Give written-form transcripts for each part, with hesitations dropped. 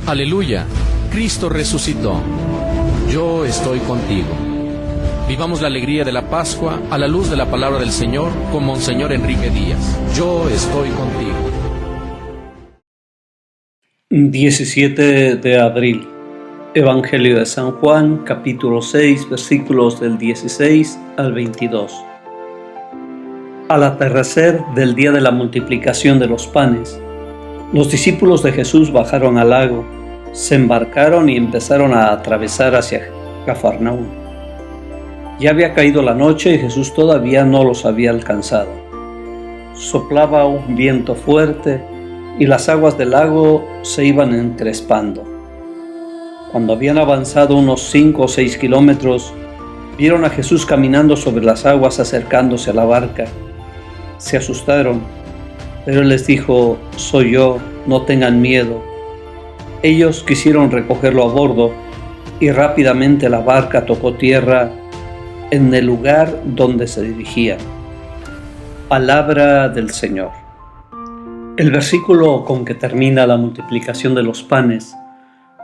Aleluya, Cristo resucitó. Yo estoy contigo. Vivamos la alegría de la Pascua a la luz de la palabra del Señor con Monseñor Enrique Díaz. Yo estoy contigo. 17 de abril. Evangelio de San Juan, capítulo 6, versículos del 16 al 22. Al atardecer del día de la multiplicación de los panes, los discípulos de Jesús bajaron al lago, se embarcaron y empezaron a atravesar hacia Cafarnaúm. Ya había caído la noche y Jesús todavía no los había alcanzado. Soplaba un viento fuerte y las aguas del lago se iban encrespando. Cuando habían avanzado unos 5 o 6 kilómetros, vieron a Jesús caminando sobre las aguas acercándose a la barca. Se asustaron, pero Él les dijo: «Soy yo, no tengan miedo». Ellos quisieron recogerlo a bordo y rápidamente la barca tocó tierra en el lugar donde se dirigían. Palabra del Señor. El versículo con que termina la multiplicación de los panes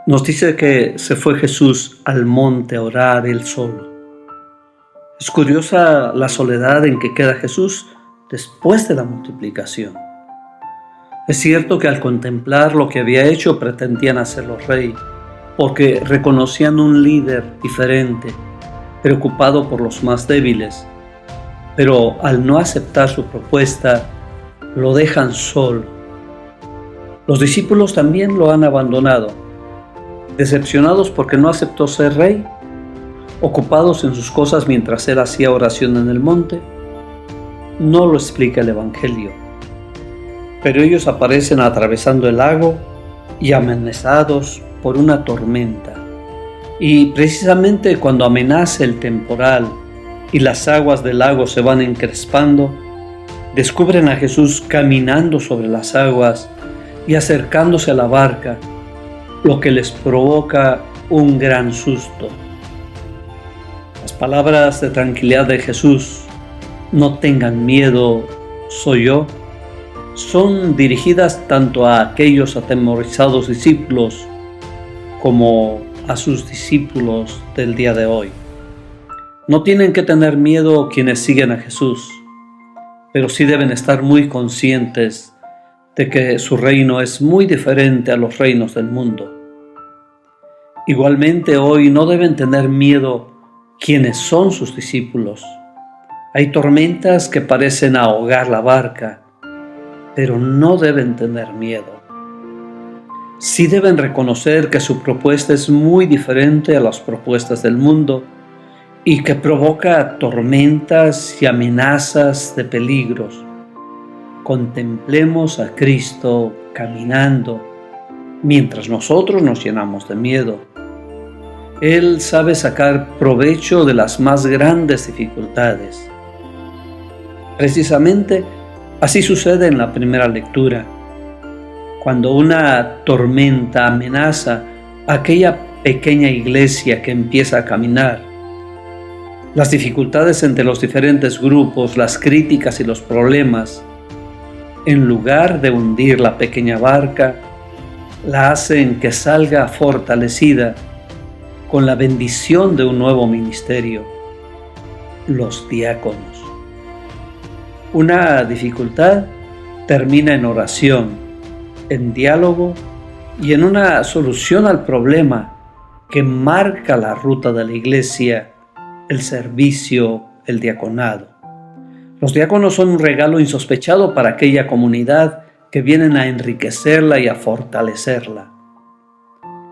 nos dice que se fue Jesús al monte a orar él solo. Es curiosa la soledad en que queda Jesús después de la multiplicación. Es cierto que al contemplar lo que había hecho pretendían hacerlo rey, porque reconocían un líder diferente, preocupado por los más débiles, pero al no aceptar su propuesta, lo dejan solo. Los discípulos también lo han abandonado, decepcionados porque no aceptó ser rey, ocupados en sus cosas mientras él hacía oración en el monte. No lo explica el Evangelio, pero ellos aparecen atravesando el lago y amenazados por una tormenta. Y precisamente cuando amenaza el temporal y las aguas del lago se van encrespando, descubren a Jesús caminando sobre las aguas y acercándose a la barca, lo que les provoca un gran susto. Las palabras de tranquilidad de Jesús: «No tengan miedo, soy yo», son dirigidas tanto a aquellos atemorizados discípulos como a sus discípulos del día de hoy. No tienen que tener miedo quienes siguen a Jesús, pero sí deben estar muy conscientes de que su reino es muy diferente a los reinos del mundo. Igualmente hoy no deben tener miedo quienes son sus discípulos. Hay tormentas que parecen ahogar la barca, pero no deben tener miedo. Sí deben reconocer que su propuesta es muy diferente a las propuestas del mundo y que provoca tormentas y amenazas de peligros. Contemplemos a Cristo caminando mientras nosotros nos llenamos de miedo. Él sabe sacar provecho de las más grandes dificultades. Precisamente así sucede en la primera lectura, cuando una tormenta amenaza a aquella pequeña iglesia que empieza a caminar. Las dificultades entre los diferentes grupos, las críticas y los problemas, en lugar de hundir la pequeña barca, la hacen que salga fortalecida con la bendición de un nuevo ministerio: los diáconos. Una dificultad termina en oración, en diálogo y en una solución al problema que marca la ruta de la iglesia: el servicio, el diaconado. Los diáconos son un regalo insospechado para aquella comunidad que vienen a enriquecerla y a fortalecerla.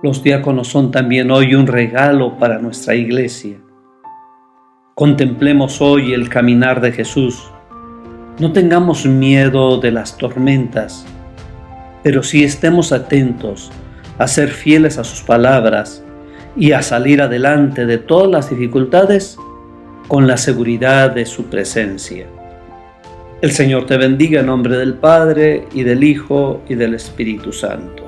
Los diáconos son también hoy un regalo para nuestra iglesia. Contemplemos hoy el caminar de Jesús. No tengamos miedo de las tormentas, pero sí estemos atentos a ser fieles a sus palabras y a salir adelante de todas las dificultades con la seguridad de su presencia. El Señor te bendiga en nombre del Padre, y del Hijo, y del Espíritu Santo.